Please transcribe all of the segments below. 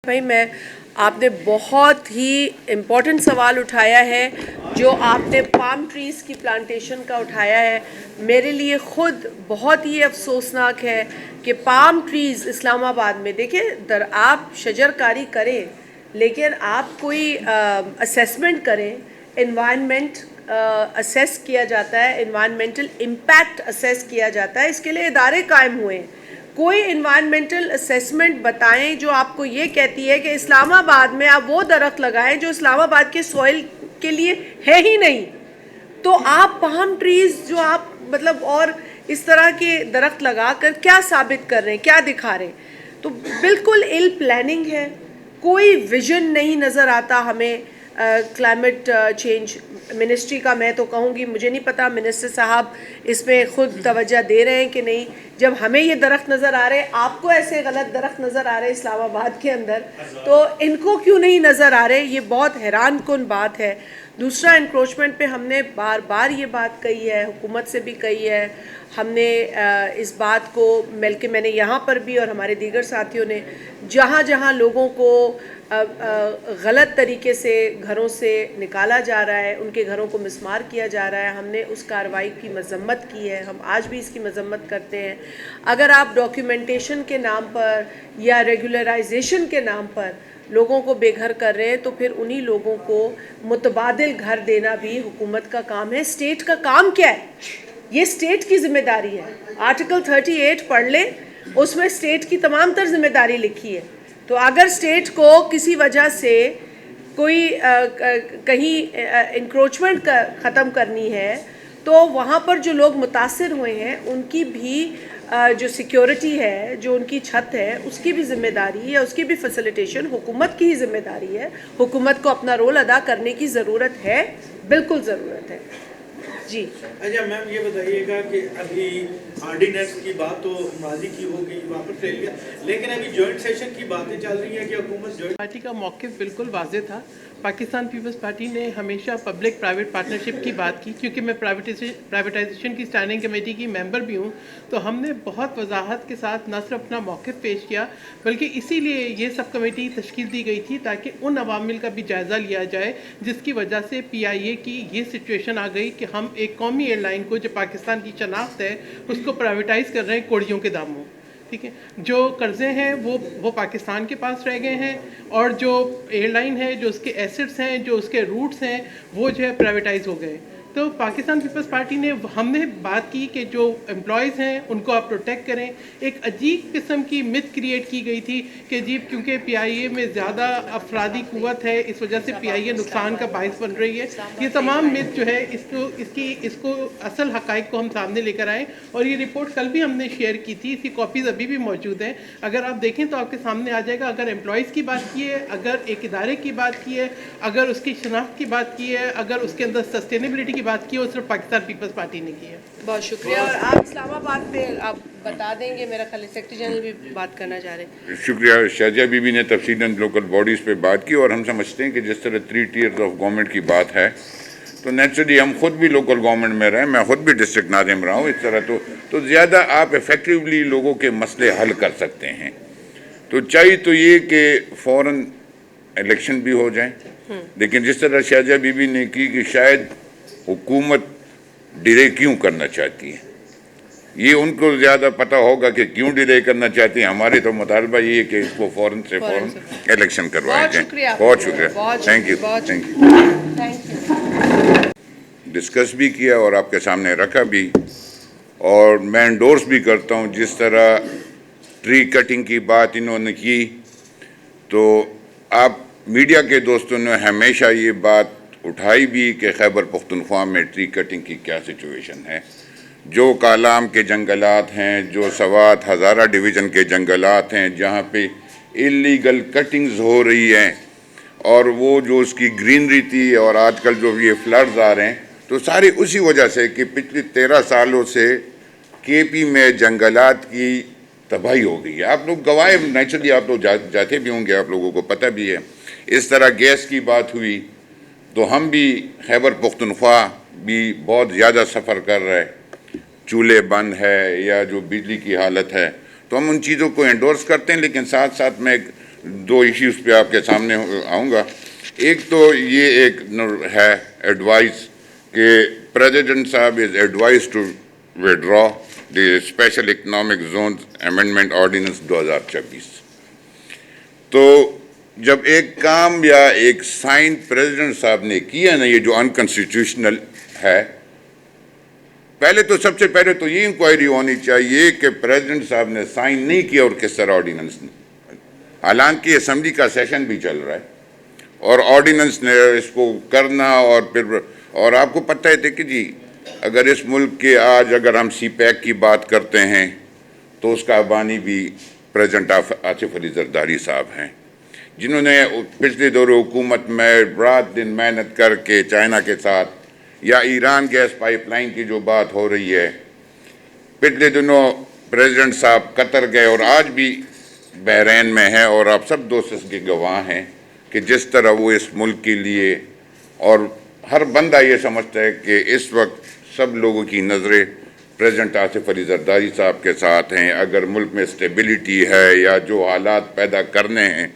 بھائی آپ نے بہت ہی امپورٹنٹ سوال اٹھایا ہے جو آپ نے پام ٹریز کی پلانٹیشن کا اٹھایا ہے. میرے لیے خود بہت ہی افسوسناک ہے کہ پام ٹریز اسلام آباد میں دیکھیں آپ شجر کاری کریں لیکن آپ کوئی اسیسمنٹ کریں. انوائرمنٹ اسیس کیا جاتا ہے, انوائرمنٹل امپیکٹ اسیس کیا جاتا ہے, اس کے لیے ادارے قائم ہوئے ہیں. کوئی انوائرمنٹل اسیسمنٹ بتائیں جو آپ کو یہ کہتی ہے کہ اسلام آباد میں آپ وہ درخت لگائیں جو اسلام آباد کے سوئل کے لیے ہے ہی نہیں. تو آپ پام ٹریز جو آپ اور اس طرح کے درخت لگا کر کیا ثابت کر رہے ہیں, کیا دکھا رہے ہیں؟ تو بالکل ایل پلاننگ ہے, کوئی ویژن نہیں نظر آتا ہمیں. کلائمیٹ چینج منسٹری کا میں تو کہوں گی, مجھے نہیں پتا منسٹر صاحب اس میں خود توجہ دے رہے ہیں کہ نہیں. جب ہمیں یہ درخت نظر آ رہے ہیں, آپ کو ایسے غلط درخت نظر آ رہے ہیں اسلام آباد کے اندر, تو ان کو کیوں نہیں نظر آ رہے؟ یہ بہت حیران کن بات ہے. دوسرا, انکروچمنٹ پہ ہم نے بار بار یہ بات کہی ہے, حکومت سے بھی کہی ہے. ہم نے اس بات کو بلکہ میں نے یہاں پر بھی اور ہمارے دیگر ساتھیوں نے جہاں جہاں لوگوں کو غلط طریقے سے گھروں سے نکالا جا رہا ہے, ان کے گھروں کو مسمار کیا جا رہا ہے, ہم نے اس کارروائی کی مذمت کی ہے. ہم آج بھی اس کی مذمت کرتے ہیں. اگر آپ ڈاکیومنٹیشن کے نام پر یا ریگولرائزیشن کے نام پر لوگوں کو بے گھر کر رہے ہیں تو پھر انہی لوگوں کو متبادل گھر دینا بھی حکومت کا کام ہے. اسٹیٹ کا کام کیا ہے؟ یہ اسٹیٹ کی ذمہ داری ہے. آرٹیکل 38 پڑھ لیں, اس میں اسٹیٹ کی تمام تر ذمہ داری لکھی ہے. تو اگر اسٹیٹ کو کسی وجہ سے کوئی کہیں انکروچمنٹ ختم کرنی ہے تو وہاں پر جو لوگ متاثر ہوئے ہیں ان کی بھی جو سیکیورٹی ہے, جو ان کی چھت ہے, اس کی بھی ذمہ داری ہے, اس کی بھی فیسیلیٹیشن حکومت کی ہی ذمہ داری ہے. حکومت کو اپنا رول ادا کرنے کی ضرورت ہے, بالکل ضرورت ہے. جی اچھا میم, یہ بتائیے گا کہ ابھی آرڈیننس کی بات تو ماضی کی ہو گئی, واپس لے لیا, لیکن ابھی جوائنٹ سیشن کی باتیں چل رہی ہیں کہ حکومت جوائنٹ پارٹی کا موقف بالکل واضح تھا. پاکستان پیپلز پارٹی نے ہمیشہ پبلک پرائیویٹ پارٹنرشپ کی بات کی, کیونکہ میں پرائیویٹائزیشن کی اسٹینڈنگ کمیٹی کی ممبر بھی ہوں. تو ہم نے بہت وضاحت کے ساتھ نہ صرف اپنا موقف پیش کیا بلکہ اسی لیے یہ سب کمیٹی تشکیل دی گئی تھی تاکہ ان عوامل کا بھی جائزہ لیا جائے جس کی وجہ سے پی آئی اے کی یہ سچویشن آ گئی کہ ہم ایک قومی ایئر لائن کو جو پاکستان کی شناخت ہے اس کو پرائیویٹائز کر رہے ہیں کوڑیوں کے داموں. ٹھیک ہے, جو قرضے ہیں وہ پاکستان کے پاس رہ گئے ہیں, اور جو ایئر لائن ہے, جو اس کے ایسٹس ہیں, جو اس کے روٹس ہیں, وہ جو ہے پرائیویٹائز ہو گئے. تو پاکستان پیپلز پارٹی نے ہم نے بات کی کہ جو امپلائیز ہیں ان کو آپ پروٹیکٹ کریں. ایک عجیب قسم کی مت کریٹ کی گئی تھی کہ جی کیونکہ پی آئی اے میں زیادہ افرادی قوت ہے اس وجہ سے پی آئی اے نقصان کا باعث بن رہی ہے. یہ تمام مت جو ہے اس کو اصل حقائق کو ہم سامنے لے کر آئیں, اور یہ رپورٹ کل بھی ہم نے شیئر کی تھی, اس کی کاپیز ابھی بھی موجود ہیں. اگر آپ دیکھیں تو آپ کے سامنے آ جائے گا. اگر امپلائیز کی بات کی ہے, اگر ایک ادارے کی بات کی ہے, اگر اس کی شناخت کی بات کی ہے, اگر اس کے اندر سسٹینیبلٹی کی بات کی ہے, وہ صرف پاکستان پیپلز پارٹی نے کی ہے. بہت شکریہ. اور آپ اسلام آباد پہ آپ بتا دیں گے, میرا خیال ہے سیکرٹری جنرل بھی بات کرنا چاہ رہے ہیں. شکریہ. شاہجہاں بی بی نے تفصیلاً لوکل باڈیز پہ بات کی, اور ہم سمجھتے ہیں کہ جس طرح 3 ٹیئرز آف گورنمنٹ کی بات ہے تو نیچرلی ہم خود بھی لوکل گورنمنٹ میں رہے, میں خود بھی ڈسٹرکٹ ناظم رہا ہوں. اس طرح تو زیادہ آپ ایفیکٹیولی لوگوں کے مسئلے حل کر سکتے ہیں. تو چاہیے تو یہ کہ فوراً الیکشن بھی ہو جائیں, لیکن جس طرح شاہجہاں بی بی نے کی کہ شاید حکومت ڈیلے کیوں کرنا چاہتی ہے, یہ ان کو زیادہ پتہ ہوگا کہ کیوں ڈیلے کرنا چاہتی ہیں. ہمارے تو مطالبہ یہ ہے کہ اس کو فوراً سے فوراً الیکشن کروایا جائے. بہت شکریہ. Thank you. Thank you. Discuss بھی کیا اور آپ کے سامنے رکھا بھی, اور میں انڈورس بھی کرتا ہوں جس طرح ٹری کٹنگ کی بات انہوں نے کی. تو آپ میڈیا کے دوستوں نے ہمیشہ یہ بات اٹھائی بھی کہ خیبر پختونخوا میں ٹری کٹنگ کی کیا سچویشن ہے. جو کالام کے جنگلات ہیں, جو سوات ہزارہ ڈویژن کے جنگلات ہیں جہاں پہ اللیگل کٹنگز ہو رہی ہیں, اور وہ جو اس کی گرینری تھی, اور آج کل جو یہ فلڈز آ رہے ہیں, تو ساری اسی وجہ سے کہ پچھلے 13 سالوں سے کے پی میں جنگلات کی تباہی ہو گئی ہے. آپ لوگ گواہ, نیچرلی آپ لوگ جاتے بھی ہوں گے, آپ لوگوں کو پتہ بھی ہے. اس طرح گیس کی بات ہوئی تو ہم بھی خیبر پختونخوا بھی بہت زیادہ سفر کر رہے, چولہے بند ہے یا جو بجلی کی حالت ہے, تو ہم ان چیزوں کو انڈورس کرتے ہیں. لیکن ساتھ ساتھ میں دو ایشوز پہ آپ کے سامنے آؤں گا. ایک تو یہ ایک ہے ایڈوائز کہ پریزیڈنٹ صاحب is advise to withdraw the special economic zones amendment ordinance 2026. تو جب ایک کام یا ایک سائن پریزیڈنٹ صاحب نے کیا نا یہ جو انکانسٹیٹیوشنل ہے، پہلے تو سب سے پہلے تو یہ انکوائری ہونی چاہیے کہ پریزیڈنٹ صاحب نے سائن نہیں کیا اور کس طرح آرڈیننس نے، حالانکہ اسمبلی کا سیشن بھی چل رہا ہے اور آرڈیننس نے اس کو کرنا. اور پھر اور آپ کو پتہ ہے کہ جی اگر اس ملک کے آج اگر ہم سی پیک کی بات کرتے ہیں تو اس کا بانی بھی پریزیڈنٹ آصف علی زرداری صاحب ہیں، جنہوں نے پچھلے دور حکومت میں رات دن محنت کر کے چائنا کے ساتھ یا ایران گیس پائپ لائن کی جو بات ہو رہی ہے، پچھلے دنوں پریزیڈنٹ صاحب قطر گئے اور آج بھی بحرین میں ہیں اور آپ سب دوست اس کے گواہ ہیں کہ جس طرح وہ اس ملک کے لیے، اور ہر بندہ یہ سمجھتا ہے کہ اس وقت سب لوگوں کی نظریں پریزیڈنٹ آصف علی زرداری صاحب کے ساتھ ہیں. اگر ملک میں اسٹیبلٹی ہے یا جو حالات پیدا کرنے ہیں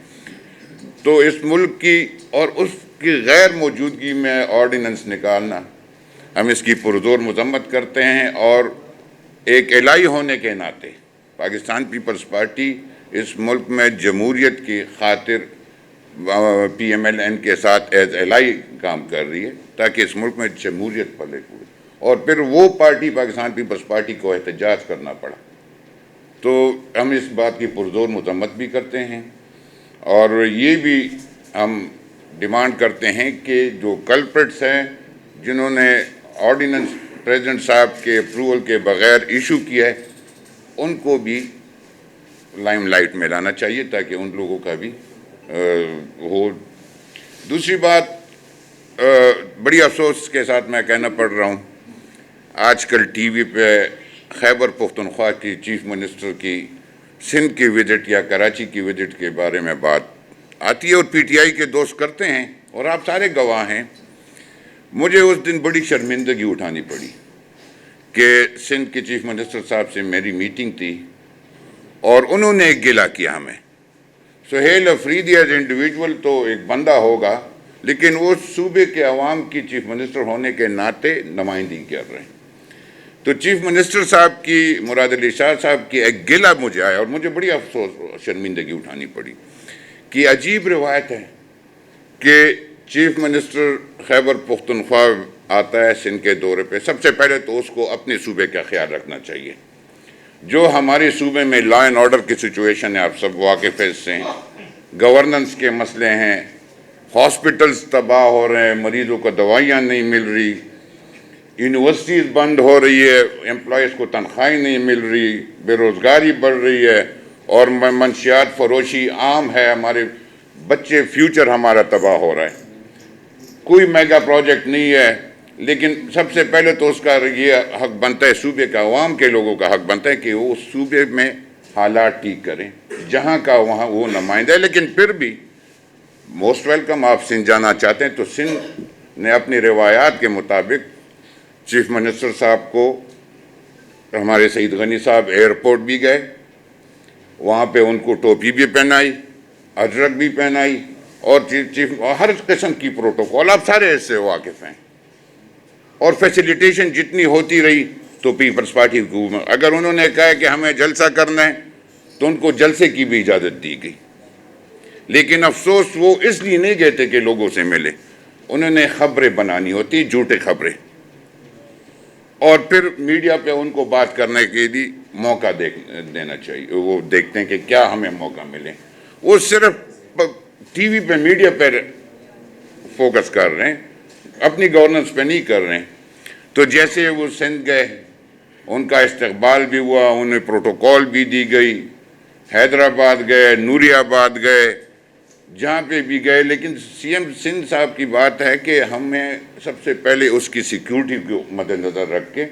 تو اس ملک کی اور اس کی غیر موجودگی میں آرڈیننس نکالنا، ہم اس کی پرزور مذمت کرتے ہیں. اور ایک الہی ہونے کے ناطے پاکستان پیپلز پارٹی اس ملک میں جمہوریت کی خاطر پی ایم ایل این کے ساتھ ایز الہی کام کر رہی ہے تاکہ اس ملک میں جمہوریت پلے پڑے. اور پھر وہ پارٹی پاکستان پیپلز پارٹی کو احتجاج کرنا پڑا، تو ہم اس بات کی پرزور مذمت بھی کرتے ہیں. اور یہ بھی ہم ڈیمانڈ کرتے ہیں کہ جو کلپریٹس ہیں جنہوں نے آرڈیننس پریزیڈنٹ صاحب کے اپروول کے بغیر ایشو کیا ہے، ان کو بھی لائم لائٹ میں لانا چاہیے تاکہ ان لوگوں کا بھی ہو. دوسری بات بڑی افسوس کے ساتھ میں کہنا پڑ رہا ہوں، آج کل ٹی وی پہ خیبر پختونخوا کی چیف منسٹر کی سندھ کی وزٹ یا کراچی کی وزٹ کے بارے میں بات آتی ہے اور پی ٹی آئی کے دوست کرتے ہیں اور آپ سارے گواہ ہیں. مجھے اس دن بڑی شرمندگی اٹھانی پڑی کہ سندھ کے چیف منسٹر صاحب سے میری میٹنگ تھی اور انہوں نے ایک گلہ کیا ہمیں. سہیل افریدی ایز انڈیویجول تو ایک بندہ ہوگا لیکن وہ صوبے کے عوام کی چیف منسٹر ہونے کے ناطے نمائندگی کر رہے ہیں. تو چیف منسٹر صاحب کی مراد علی شاہ صاحب کی ایک گلہ مجھے آیا اور مجھے بڑی افسوس شرمندگی اٹھانی پڑی کہ عجیب روایت ہے کہ چیف منسٹر خیبر پختونخوا آتا ہے سندھ کے دورے پہ، سب سے پہلے تو اس کو اپنے صوبے کا خیال رکھنا چاہیے. جو ہمارے صوبے میں لا اینڈ آرڈر کی سچویشن ہے آپ سب واقف ہیں اس سے، گورننس کے مسئلے ہیں، ہاسپٹلز تباہ ہو رہے ہیں، مریضوں کو دوائیاں نہیں مل رہی، یونیورسٹیز بند ہو رہی ہے، امپلائیز کو تنخواہیں نہیں مل رہی، بے روزگاری بڑھ رہی ہے اور منشیات فروشی عام ہے، ہمارے بچے فیوچر ہمارا تباہ ہو رہا ہے. کوئی میگا پروجیکٹ نہیں ہے، لیکن سب سے پہلے تو اس کا یہ حق بنتا ہے، صوبے کا عوام کے لوگوں کا حق بنتا ہے کہ وہ صوبے میں حالات ٹھیک کریں، جہاں کا وہاں وہ نمائندہ ہے. لیکن پھر بھی موسٹ ویلکم، آپ سندھ جانا چاہتے ہیں تو سندھ نے اپنی روایات کے مطابق چیف منسٹر صاحب کو، ہمارے سعید غنی صاحب ایئرپورٹ بھی گئے، وہاں پہ ان کو ٹوپی بھی پہنائی، اجرک بھی پہنائی اور ہر قسم کی پروٹوکول آپ سارے اس سے واقف ہیں. اور فیسیلیٹیشن جتنی ہوتی رہی تو پیپلز پارٹی حکومت، اگر انہوں نے کہا کہ ہمیں جلسہ کرنا ہے تو ان کو جلسے کی بھی اجازت دی گئی. لیکن افسوس وہ اس لیے نہیں گئے تھے کہ لوگوں سے ملے، انہوں نے خبریں بنانی ہوتی، جھوٹے خبریں، اور پھر میڈیا پہ ان کو بات کرنے کے لیے موقع دینا چاہیے. وہ دیکھتے ہیں کہ کیا ہمیں موقع ملے، وہ صرف ٹی وی پہ میڈیا پہ فوکس کر رہے ہیں، اپنی گورننس پہ نہیں کر رہے ہیں. تو جیسے وہ سندھ گئے، ان کا استقبال بھی ہوا، انہیں پروٹوکول بھی دی گئی، حیدرآباد گئے، نوری آباد گئے، جہاں پہ بھی گئے. لیکن سی ایم سندھ صاحب کی بات ہے کہ ہمیں سب سے پہلے اس کی سیکیورٹی کو مد نظر رکھ کے،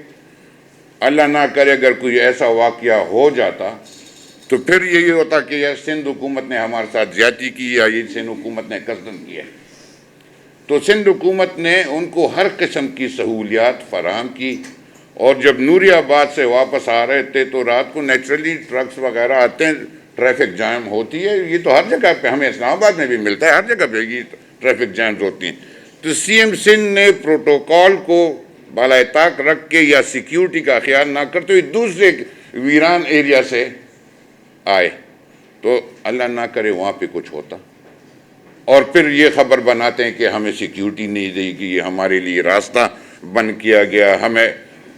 اللہ نہ کرے اگر کوئی ایسا واقعہ ہو جاتا تو پھر یہی ہوتا کہ یہ سندھ حکومت نے ہمارے ساتھ زیادتی کی یا یہ سندھ حکومت نے قصدن کیا. تو سندھ حکومت نے ان کو ہر قسم کی سہولیات فراہم کی. اور جب نوری آباد سے واپس آ رہے تھے تو رات کو نیچرلی ٹرکس وغیرہ آتے ہیں ٹریفک جام ہوتی ہے. یہ تو ہر جگہ پہ, ہمیں اسلام آباد میں بھی ملتا ہے, ہر جگہ پہ یہ ٹریفک جامز ہوتی ہیں. تو سی ایم سندھ نے پروٹوکول کو بالائے طاق رکھ کے یا سیکیورٹی کا خیال نہ کرتے ہوئے دوسرے ویران ایریا سے آئے, تو اللہ نہ کرے وہاں پہ کچھ ہوتا, اور پھر یہ خبر بناتے ہیں کہ ہمیں سیکیورٹی نہیں دے گی, یہ ہمارے لیے راستہ بند کیا گیا, ہمیں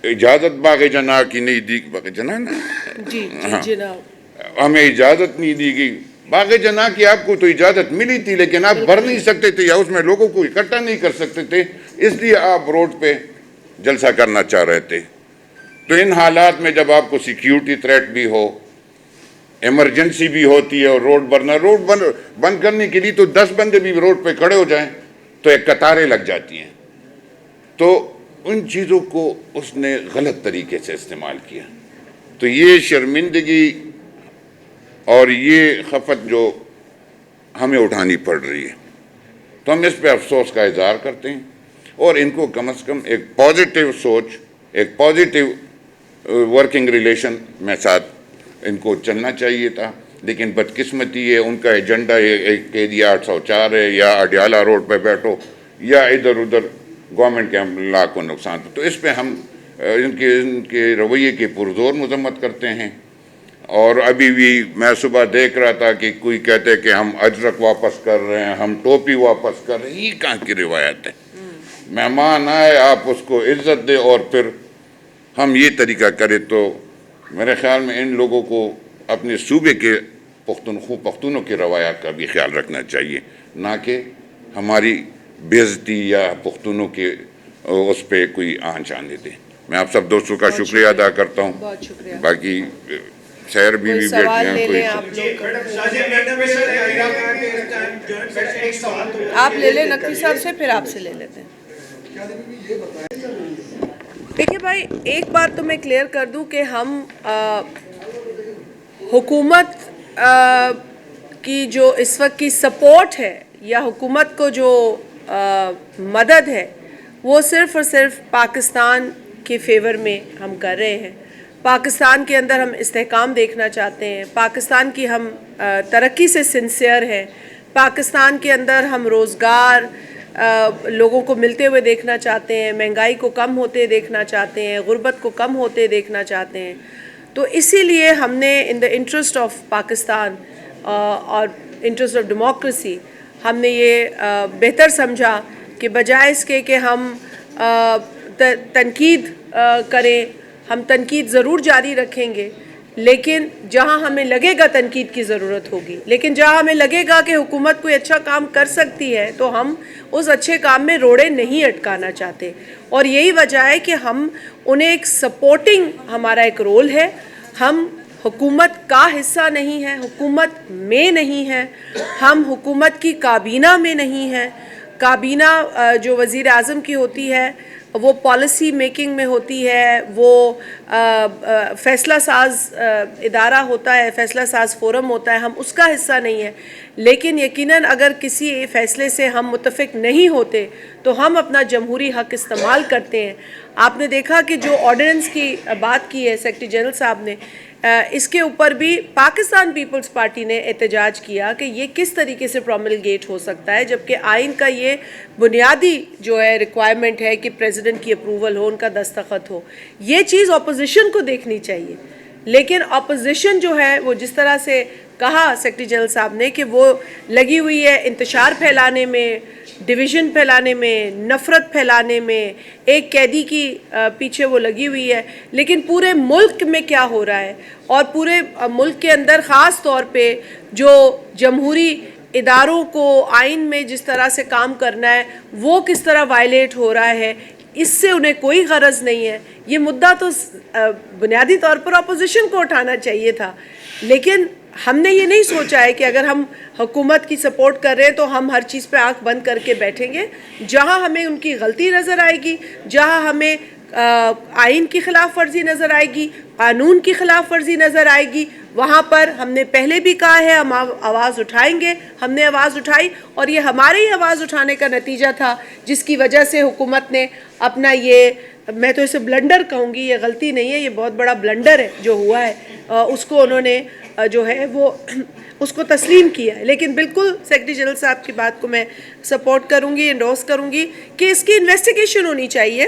اجازت باغ جناح کی نہیں دی. باغ جناح نا, جی جناب, ہمیں اجازت نہیں دی گئی. باغ جناح کی آپ کو تو اجازت ملی تھی, لیکن آپ بھر نہیں سکتے تھے یا اس میں لوگوں کو اکٹھا نہیں کر سکتے تھے, اس لیے آپ روڈ پہ جلسہ کرنا چاہ رہے تھے. تو ان حالات میں جب آپ کو سیکیورٹی تھریٹ بھی ہو, ایمرجنسی بھی ہوتی ہے, اور روڈ بند کرنے کے لیے تو 10 بندے بھی روڈ پہ کھڑے ہو جائیں تو ایک قطاریں لگ جاتی ہیں. تو ان چیزوں کو اس نے غلط طریقے سے استعمال کیا. تو یہ شرمندگی اور یہ خفت جو ہمیں اٹھانی پڑ رہی ہے, تو ہم اس پہ افسوس کا اظہار کرتے ہیں, اور ان کو کم از کم ایک پازیٹیو سوچ, ایک پازیٹیو ورکنگ ریلیشن میں ساتھ ان کو چلنا چاہیے تھا. لیکن بدقسمتی ہے, ان کا ایجنڈا ایک کہہ دیا 804 ہے, یا اڈیالہ روڈ پہ بیٹھو, یا ادھر ادھر گورنمنٹ کے املاء کو نقصان. تو اس پہ ہم ان کے رویے کی پرزور مذمت کرتے ہیں. اور ابھی بھی میں صبح دیکھ رہا تھا کہ کوئی کہتے کہ ہم اجرک واپس کر رہے ہیں, ہم ٹوپی واپس کر رہے ہیں. یہ کہاں کی روایت ہے؟ مہمان آئے آپ اس کو عزت دے, اور پھر ہم یہ طریقہ کریں. تو میرے خیال میں ان لوگوں کو اپنے صوبے کے پختونوں کے روایات کا بھی خیال رکھنا چاہیے, نہ کہ ہماری بےعزتی یا پختونوں کے اس پہ کوئی آنچ آنے دیں. میں آپ سب دوستوں کا شکریہ ادا کرتا ہوں. بہت شکریہ. باقی شہر بھی بیٹھے سوال لے ہیں, لیں آپ لوگ, آپ لے لیں نقوی صاحب سے, پھر آپ سے لے لیتے ہیں. دیکھیے بھائی, ایک بات تو میں کلیئر کر دوں کہ ہم حکومت کی جو اس وقت کی سپورٹ ہے, یا حکومت کو جو مدد ہے, وہ صرف اور صرف پاکستان کے فیور میں ہم کر رہے ہیں. پاکستان کے اندر ہم استحکام دیکھنا چاہتے ہیں, پاکستان کی ہم ترقی سے سنسیئر ہیں, پاکستان کے اندر ہم روزگار لوگوں کو ملتے ہوئے دیکھنا چاہتے ہیں, مہنگائی کو کم ہوتے دیکھنا چاہتے ہیں, غربت کو کم ہوتے دیکھنا چاہتے ہیں. تو اسی لیے ہم نے ان دا انٹرسٹ آف پاکستان اور انٹرسٹ آف ڈیموکریسی ہم نے یہ بہتر سمجھا کہ بجائے اس کے کہ ہم تنقید کریں, ہم تنقید ضرور جاری رکھیں گے, لیکن جہاں ہمیں لگے گا تنقید کی ضرورت ہوگی, لیکن جہاں ہمیں لگے گا کہ حکومت کوئی اچھا کام کر سکتی ہے, تو ہم اس اچھے کام میں روڑے نہیں اٹکانا چاہتے. اور یہی وجہ ہے کہ ہم انہیں ایک سپورٹنگ, ہمارا ایک رول ہے. ہم حکومت کا حصہ نہیں ہیں, حکومت میں نہیں ہیں, ہم حکومت کی کابینہ میں نہیں ہیں. کابینہ جو وزیر اعظم کی ہوتی ہے وہ پالیسی میکنگ میں ہوتی ہے, وہ فیصلہ ساز ادارہ ہوتا ہے, فیصلہ ساز فورم ہوتا ہے, ہم اس کا حصہ نہیں ہیں. لیکن یقیناً اگر کسی فیصلے سے ہم متفق نہیں ہوتے تو ہم اپنا جمہوری حق استعمال کرتے ہیں. آپ نے دیکھا کہ جو آرڈیننس کی بات کی ہے سیکرٹری جنرل صاحب نے, اس کے اوپر بھی پاکستان پیپلز پارٹی نے احتجاج کیا کہ یہ کس طریقے سے پروملگیٹ ہو سکتا ہے, جبکہ آئین کا یہ بنیادی جو ہے ریکوائرمنٹ ہے کہ پریزیڈنٹ کی اپروول ہو, ان کا دستخط ہو. یہ چیز اپوزیشن کو دیکھنی چاہیے, لیکن اپوزیشن جو ہے وہ جس طرح سے کہا سیکرٹری جنرل صاحب نے کہ وہ لگی ہوئی ہے انتشار پھیلانے میں, ڈویژن پھیلانے میں, نفرت پھیلانے میں, ایک قیدی کی پیچھے وہ لگی ہوئی ہے. لیکن پورے ملک میں کیا ہو رہا ہے, اور پورے ملک کے اندر خاص طور پہ جو جمہوری اداروں کو آئین میں جس طرح سے کام کرنا ہے وہ کس طرح وائلیٹ ہو رہا ہے, اس سے انہیں کوئی غرض نہیں ہے. یہ مدعا تو بنیادی طور پر اپوزیشن کو اٹھانا چاہیے تھا, لیکن ہم نے یہ نہیں سوچا ہے کہ اگر ہم حکومت کی سپورٹ کر رہے ہیں تو ہم ہر چیز پہ آنکھ بند کر کے بیٹھیں گے. جہاں ہمیں ان کی غلطی نظر آئے گی, جہاں ہمیں آئین کی خلاف ورزی نظر آئے گی, قانون کی خلاف ورزی نظر آئے گی, وہاں پر ہم نے پہلے بھی کہا ہے ہم آواز اٹھائیں گے. ہم نے آواز اٹھائی, اور یہ ہمارے ہی آواز اٹھانے کا نتیجہ تھا جس کی وجہ سے حکومت نے اپنا یہ, میں تو اسے بلنڈر کہوں گی, یہ غلطی نہیں ہے, یہ بہت بڑا بلنڈر ہے جو ہوا ہے, اس کو انہوں نے جو ہے وہ اس کو تسلیم کیا ہے. لیکن بالکل سیکرٹری جنرل صاحب کی بات کو میں سپورٹ کروں گی, انڈورس کروں گی کہ اس کی انویسٹیگیشن ہونی چاہیے,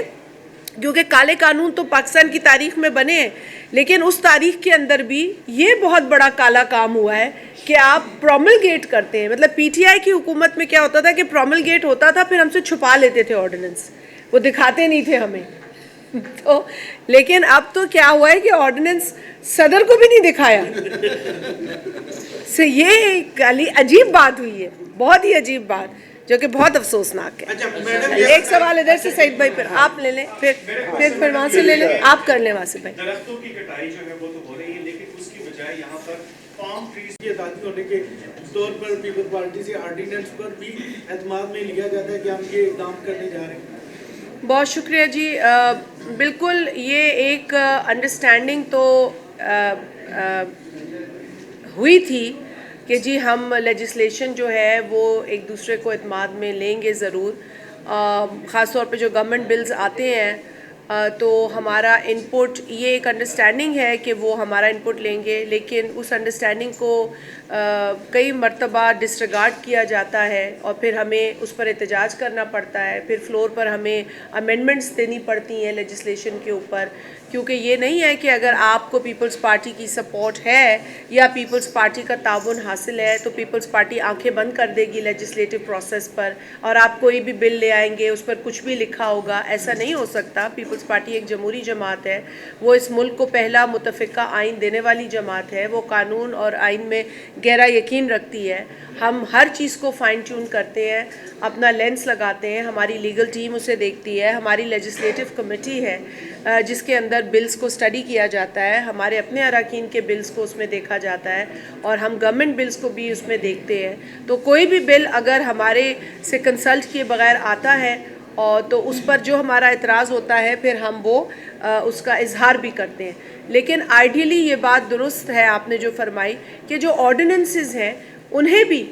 کیونکہ کالے قانون تو پاکستان کی تاریخ میں بنے ہیں, لیکن اس تاریخ کے اندر بھی یہ بہت بڑا کالا کام ہوا ہے کہ آپ پروملگیٹ کرتے ہیں. مطلب پی ٹی آئی کی حکومت میں کیا ہوتا تھا کہ پروملگیٹ ہوتا تھا, پھر ہم سے چھپا لیتے تھے آرڈیننس, وہ دکھاتے نہیں تھے ہمیں. تو لیکن اب تو کیا ہوا ہے کہ آرڈیننس صدر کو بھی نہیں دکھایا. یہ عجیب بات ہوئی ہے, بہت ہی عجیب بات, جو کہ بہت افسوسناک ہے. اچھا میڈم, ایک سوال ادھر سے سعید بھائی, پھر آپ لے لیں, پھر وہاں سے لے لیں, آپ کر لیں وہاں سے بھائی. درختوں کی کٹائی جو ہے وہ تو ہو رہی ہے, لیکن اس کی بجائے یہاں پر پام ٹریز یہ آزادی ہونے کے طور پر پیپلز پارٹی سے آرڈیننس پر بھی اعتماد میں لیا جاتا ہے کہ ہم یہ اقدام کرنے جا رہے ہیں. بہت شکریہ جی. بالکل یہ ایک انڈرسٹینڈنگ تو ہوئی تھی کہ جی ہم لیجسلیشن جو ہے وہ ایک دوسرے کو اعتماد میں لیں گے ضرور. خاص طور پہ جو گورنمنٹ بلز آتے ہیں تو ہمارا ان پٹ, یہ ایک انڈرسٹینڈنگ ہے کہ وہ ہمارا ان پٹ لیں گے, لیکن اس انڈرسٹینڈنگ کو کئی مرتبہ ڈسریگارڈ کیا جاتا ہے اور پھر ہمیں اس پر احتجاج کرنا پڑتا ہے, پھر فلور پر ہمیں امینڈمنٹس دینی پڑتی ہیں لیجسلیشن کے اوپر. کیونکہ یہ نہیں ہے کہ اگر آپ کو پیپلز پارٹی کی سپورٹ ہے یا پیپلز پارٹی کا تعاون حاصل ہے تو پیپلز پارٹی آنکھیں بند کر دے گی لیجسلیٹو پروسیس پر, اور آپ کوئی بھی بل لے آئیں گے اس پر کچھ بھی لکھا ہوگا. ایسا نہیں ہو سکتا. پیپلز پارٹی ایک جمہوری جماعت ہے, وہ اس ملک کو پہلا متفقہ آئین دینے والی جماعت ہے, وہ قانون اور آئین میں گہرا یقین رکھتی ہے. ہم ہر چیز کو فائن ٹیون کرتے ہیں, اپنا لینس لگاتے ہیں, ہماری لیگل ٹیم اسے دیکھتی ہے, ہماری لیجسلیٹو کمیٹی ہے جس کے اندر بلز کو اسٹڈی کیا جاتا ہے, ہمارے اپنے اراکین کے بلز کو اس میں دیکھا جاتا ہے, اور ہم گورنمنٹ بلز کو بھی اس میں دیکھتے ہیں. تو کوئی بھی بل اگر ہمارے سے کنسلٹ کیے بغیر آتا ہے اور تو اس پر جو ہمارا اعتراض ہوتا ہے پھر ہم وہ اس کا اظہار بھی کرتے ہیں. لیکن آئیڈیلی یہ بات درست ہے آپ نے جو فرمائی کہ جو آرڈیننسز ہیں انہیں بھی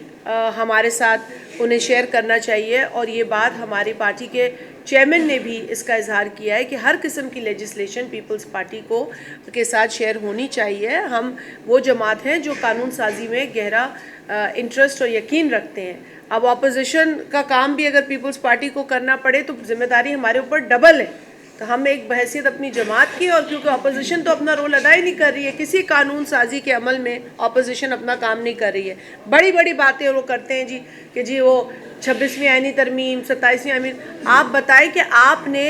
ہمارے ساتھ انہیں شیئر کرنا چاہیے, اور یہ بات ہماری پارٹی کے چیئرمین نے بھی اس کا اظہار کیا ہے کہ ہر قسم کی لیجسلیشن پیپلز پارٹی کو کے ساتھ شیئر ہونی چاہیے. ہم وہ جماعت ہیں جو قانون سازی میں گہرا انٹرسٹ اور یقین رکھتے ہیں. اب اپوزیشن کا کام بھی اگر پیپلز پارٹی کو کرنا پڑے تو ذمہ داری ہمارے اوپر ڈبل ہے. تو ہم ایک بحیثیت اپنی جماعت کی, اور کیونکہ اپوزیشن تو اپنا رول ادا ہی نہیں کر رہی ہے, کسی قانون سازی کے عمل میں اپوزیشن اپنا کام نہیں کر رہی ہے. بڑی بڑی باتیں وہ کرتے ہیں جی کہ جی وہ 26ویں آئینی ترمیم, 27ویں آئینی. آپ بتائیں کہ آپ نے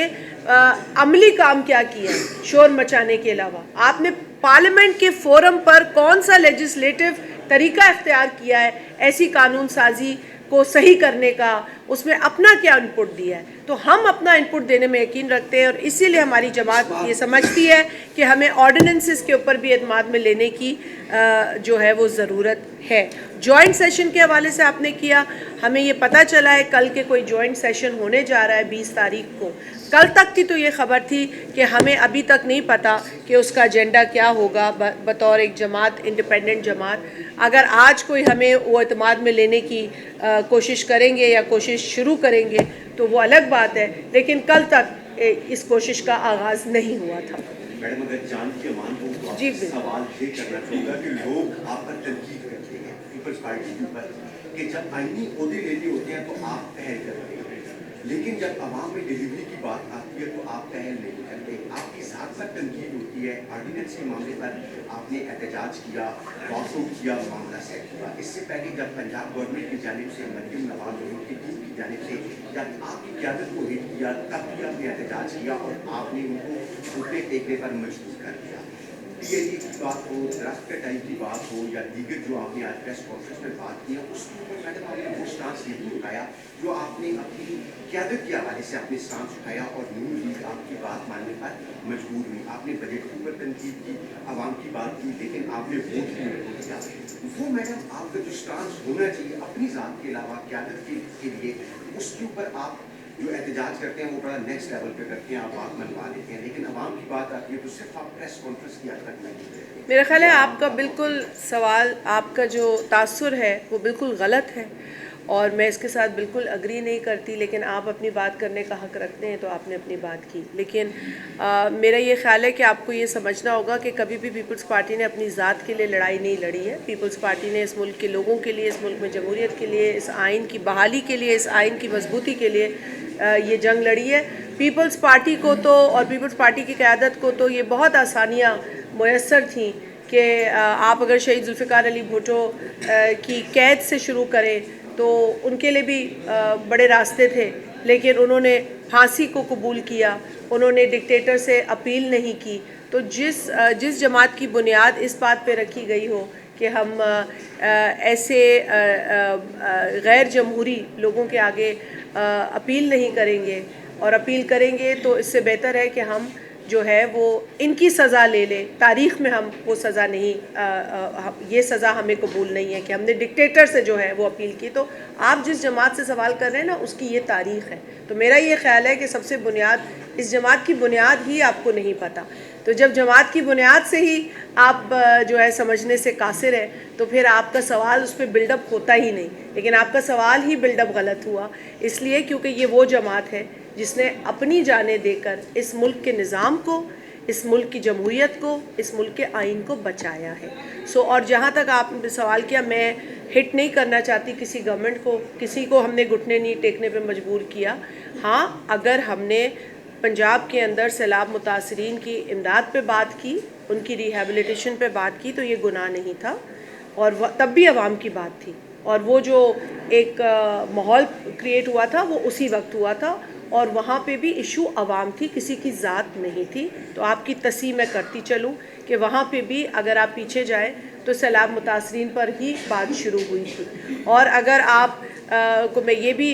عملی کام کیا کیا ہے شور مچانے کے علاوہ؟ آپ نے پارلیمنٹ کے فورم پر کون سا لیجسلیٹو طریقہ اختیار کیا ہے ایسی قانون سازی کو صحیح کرنے کا؟ اس میں اپنا کیا ان پٹ دیا ہے؟ تو ہم اپنا ان پٹ دینے میں یقین رکھتے ہیں, اور اسی لیے ہماری جماعت یہ سمجھتی ہے کہ ہمیں آرڈیننسز کے اوپر بھی اعتماد میں لینے کی جو ہے وہ ضرورت ہے. جوائنٹ سیشن کے حوالے سے آپ نے کیا, ہمیں یہ پتہ چلا ہے کل کے کوئی جوائنٹ سیشن ہونے جا رہا ہے 20 تاریخ کو. کل تک کی تو یہ خبر تھی کہ ہمیں ابھی تک نہیں پتہ کہ اس کا ایجنڈا کیا ہوگا بطور ایک جماعت, انڈیپینڈنٹ جماعت. اگر آج کوئی ہمیں وہ اعتماد میں لینے کی کوشش کریں گے یا کوشش شروع کریں گے تو وہ الگ بات ہے, لیکن کل تک اس کوشش کا آغاز نہیں ہوا تھا. میڈم اگر جان کے مان ہو تو آپ سے سوال یہ کرنا چاہوں گا کہ لوگ آپ پر تنقید کرتے ہیں پیپلز پارٹی کے اوپر کہ جب آئینی عہدے لینے ہوتے ہیں تو آپ پہل کرتے ہیں, لیکن جب عوام میں ڈلیوری کی بات آتی ہے تو آپ پہل نہیں کرتے. آپ کی ذات پر تنقید ہوتی ہے. آرڈیننس کے معاملے پر آپ نے احتجاج کیا, واک آؤٹ کیا, معاملہ سیٹ ہوا. اس سے پہلے جب پنجاب گورنمنٹ کی جانب سے مریم نواز اور ان کی ٹیم کی جانب سے جب آپ کی قیادت کو ہٹ کیا تب بھی آپ نے احتجاج کیا اور آپ نے ان کو گھٹنے ٹیکنے پر مجبور کر دیا. پی ایل ای کی بات ہو, درخت کٹائی کی بات ہو, یا دیگر جو آپ نے آج پریس کانفرنس میں بات کی ہے, اس کے اوپر میڈم آپ نے وہ سٹانس نہیں اٹھایا جو آپ نے اپنی قیادت کے حوالے سے اپنے سٹانس اٹھایا, اور نون لیگ آپ کی بات ماننے پر مجبور ہوئی. آپ نے بجٹ کے اوپر تنقید کی, عوام کی بات کی, لیکن آپ نے ووٹ ہی نہیں دیا. وہ میڈم آپ کا جو سٹانس ہونا چاہیے اپنی ذات کے علاوہ قیادت کے لیے, اس کے اوپر آپ جو احتجاج کرتے ہیں وہ بڑا نیکسٹ لیول پہ کرتے ہیں, آپ بات منوا لیتے ہیں, لیکن عوام کی بات آتی ہے تو صرف آپ پریس کانفرنس کی حد تک نہیں. میرا خیال ہے آپ کا بالکل سوال, آپ کا جو تاثر ہے وہ بالکل غلط ہے, اور میں اس کے ساتھ بالکل اگری نہیں کرتی، لیکن آپ اپنی بات کرنے کا حق رکھتے ہیں تو آپ نے اپنی بات کی. لیکن میرا یہ خیال ہے کہ آپ کو یہ سمجھنا ہوگا کہ کبھی بھی پیپلز پارٹی نے اپنی ذات کے لیے لڑائی نہیں لڑی ہے. پیپلز پارٹی نے اس ملک کے لوگوں کے لیے، اس ملک میں جمہوریت کے لیے، اس آئین کی بحالی کے لیے، اس آئین کی مضبوطی کے لیے یہ جنگ لڑی ہے. پیپلز پارٹی کو تو اور پیپلز پارٹی کی قیادت کو تو یہ بہت آسانیاں میسر تھیں کہ آپ اگر شہید ذوالفقار علی بھٹو کی قید سے شروع کریں تو ان کے لیے بھی بڑے راستے تھے، لیکن انہوں نے پھانسی کو قبول کیا، انہوں نے ڈکٹیٹر سے اپیل نہیں کی. تو جس جماعت کی بنیاد اس بات پہ رکھی گئی ہو کہ ہم ایسے غیر جمہوری لوگوں کے آگے اپیل نہیں کریں گے، اور اپیل کریں گے تو اس سے بہتر ہے کہ ہم جو ہے وہ ان کی سزا لے لیں. تاریخ میں ہم وہ سزا نہیں، یہ سزا ہمیں قبول نہیں ہے کہ ہم نے ڈکٹیٹر سے جو ہے وہ اپیل کی. تو آپ جس جماعت سے سوال کر رہے ہیں نا، اس کی یہ تاریخ ہے. تو میرا یہ خیال ہے کہ سب سے بنیاد، اس جماعت کی بنیاد ہی آپ کو نہیں پتہ. تو جب جماعت کی بنیاد سے ہی آپ جو ہے سمجھنے سے قاصر ہے تو پھر آپ کا سوال اس پہ بلڈ اپ ہوتا ہی نہیں. لیکن آپ کا سوال ہی بلڈ اپ غلط ہوا، اس لیے کیونکہ یہ وہ جماعت ہے جس نے اپنی جانیں دے کر اس ملک کے نظام کو، اس ملک کی جمہوریت کو، اس ملک کے آئین کو بچایا ہے. اور جہاں تک آپ نے سوال کیا، میں ہٹ نہیں کرنا چاہتی کسی گورنمنٹ کو، کسی کو ہم نے گھٹنے نہیں ٹیکنے پہ مجبور کیا. ہاں، اگر ہم نے پنجاب کے اندر سیلاب متاثرین کی امداد پہ بات کی، ان کی ریہیبلیٹیشن پہ بات کی، تو یہ گناہ نہیں تھا، اور تب بھی عوام کی بات تھی. اور وہ جو ایک ماحول کریٹ ہوا تھا وہ اسی وقت ہوا تھا، اور وہاں پہ بھی ایشو عوام تھی، کسی کی ذات نہیں تھی. تو آپ کی تصحیح میں کرتی چلوں کہ وہاں پہ بھی اگر آپ پیچھے جائیں تو سیلاب متاثرین پر ہی بات شروع ہوئی تھی. اور اگر آپ کو میں یہ بھی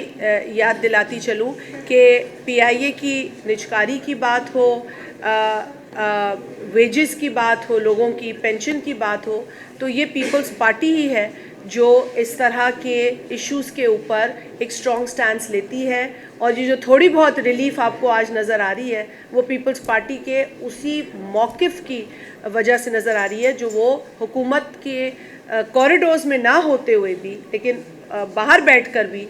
یاد دلاتی چلوں کہ پی آئی اے کی نجکاری کی بات ہو، ویجز کی بات ہو، لوگوں کی پینشن کی بات ہو، تو یہ پیپلز پارٹی ہی ہے جو اس طرح کے ایشوز کے اوپر ایک اسٹرانگ سٹینس لیتی ہے. اور یہ جو تھوڑی بہت ریلیف آپ کو آج نظر آ رہی ہے وہ پیپلز پارٹی کے اسی موقف کی وجہ سے نظر آ رہی ہے جو وہ حکومت کے کوریڈورز میں نہ ہوتے ہوئے بھی، لیکن باہر بیٹھ کر بھی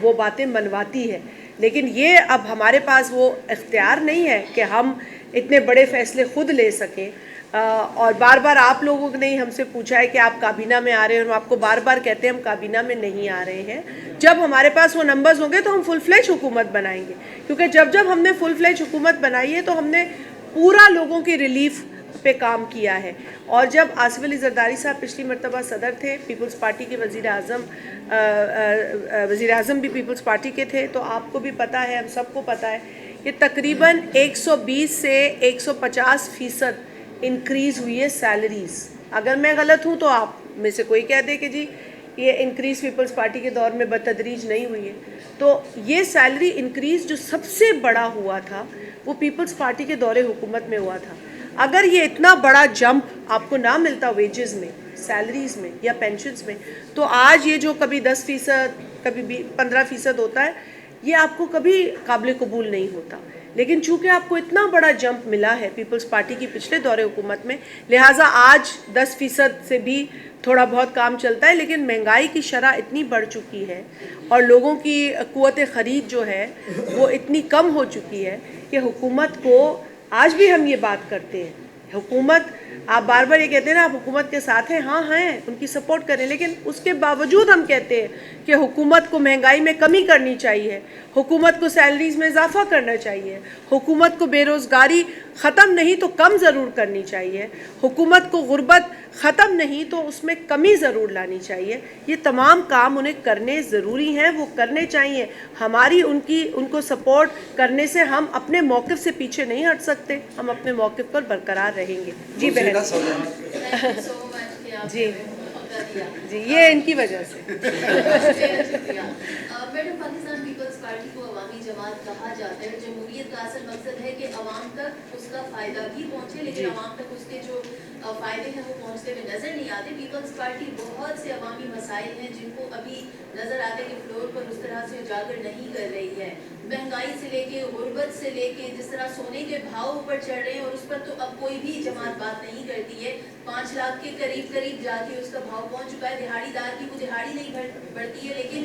وہ باتیں منواتی ہے. لیکن یہ اب ہمارے پاس وہ اختیار نہیں ہے کہ ہم اتنے بڑے فیصلے خود لے سکیں. اور بار بار آپ لوگوں نے ہم سے پوچھا ہے کہ آپ کابینہ میں آ رہے ہیں، ہم آپ کو بار بار کہتے ہیں ہم کابینہ میں نہیں آ رہے ہیں. جب ہمارے پاس وہ نمبرز ہوں گے تو ہم فل فلیج حکومت بنائیں گے، کیونکہ جب ہم نے فل فلیج حکومت بنائی ہے تو ہم نے پورا لوگوں کی ریلیف پہ کام کیا ہے. اور جب آصف علی زرداری صاحب پچھلی مرتبہ صدر تھے، پیپلز پارٹی کے وزیر اعظم بھی پیپلز پارٹی کے تھے، تو آپ کو بھی پتہ ہے، ہم سب کو پتہ ہے کہ تقریباً 120 سے 150% انکریز ہوئی ہے سیلریز. اگر میں غلط ہوں تو آپ میں سے کوئی کہہ دے کہ جی یہ انکریز پیپلز پارٹی کے دور میں بتدریج نہیں ہوئی ہے. تو یہ سیلری انکریز جو سب سے بڑا ہوا تھا وہ پیپلز پارٹی کے دور حکومت میں ہوا تھا. اگر یہ اتنا بڑا جمپ آپ کو نہ ملتا ویجز میں، سیلریز میں یا پینشنز میں، تو آج یہ جو کبھی 10%، کبھی 15% ہوتا ہے، یہ آپ کو کبھی قابل قبول نہیں ہوتا. لیکن چونکہ آپ کو اتنا بڑا جمپ ملا ہے پیپلز پارٹی کی پچھلے دور حکومت میں، لہٰذا آج 10% سے بھی تھوڑا بہت کام چلتا ہے. لیکن مہنگائی کی شرح اتنی بڑھ چکی ہے اور لوگوں کی قوت خرید جو ہے وہ اتنی کم ہو چکی ہے کہ حکومت کو، آج بھی ہم یہ بات کرتے ہیں، حکومت، آپ بار بار یہ کہتے ہیں نا آپ حکومت کے ساتھ ہیں، ہاں ہیں، ان کی سپورٹ کریں، لیکن اس کے باوجود ہم کہتے ہیں کہ حکومت کو مہنگائی میں کمی کرنی چاہیے، حکومت کو سیلریز میں اضافہ کرنا چاہیے، حکومت کو بے روزگاری ختم نہیں تو کم ضرور کرنی چاہیے، حکومت کو غربت ختم نہیں تو اس میں کمی ضرور لانی چاہیے. یہ تمام کام انہیں کرنے ضروری ہیں، وہ کرنے چاہیے. ہماری ان کو سپورٹ کرنے سے ہم اپنے موقف سے پیچھے نہیں ہٹ سکتے، ہم اپنے موقف پر برقرار رہیں گے. جی بہن جی جی یہ ان کی وجہ سے. میڈم، پاکستان پیپلز پارٹی کو عوامی جماعت کہا جاتا ہے. جمہوریت کا اصل مقصد ہے کہ عوام تک اس کا فائدہ بھی پہنچے، لیکن عوام تک اس کے جو فائدے ہیں وہ پہنچتے ہوئے نظر نہیں آتے. پیپلز پارٹی بہت سے عوامی مسائل ہیں جن کو ابھی نظر آتے کہ فلور پر اس طرح سے اجاگر نہیں کر رہی ہے. مہنگائی سے لے کے، غربت سے لے کے، جس طرح سونے کے بھاؤ اوپر چڑھ رہے ہیں اور اس پر تو اب کوئی بھی جماعت بات نہیں کرتی ہے. 5 لاکھ کے قریب جا کے اس کا بھاؤ پہنچ چکا ہے. دہاڑی دار کی وہ دہاڑی نہیں بڑھتی ہے، لیکن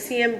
CM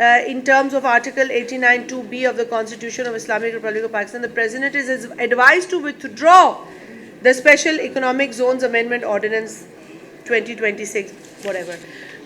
in terms of Article 89(2)(b) of the Constitution of Islamic Republic of Pakistan, the President is advised to withdraw the Special Economic Zones Amendment Ordinance 2026 whatever।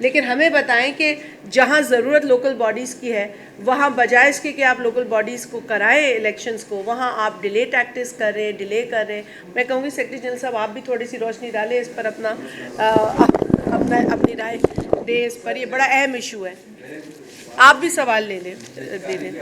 لیکن ہمیں بتائیں کہ جہاں ضرورت لوکل باڈیز کی ہے وہاں بجائے اس کے کہ آپ لوکل باڈیز کو کرائیں الیکشنز کو، وہاں آپ ڈیلے ٹیکٹس کر رہے ہیں، ڈیلے کر رہے ہیں۔ میں کہوں گی سیکرٹری جنرل صاحب آپ بھی تھوڑی سی روشنی ڈالیں اس پر، اپنی رائے دیں اس پر، یہ بڑا اہم ایشو ہے۔ آپ بھی سوال لے لیں، دے لیں۔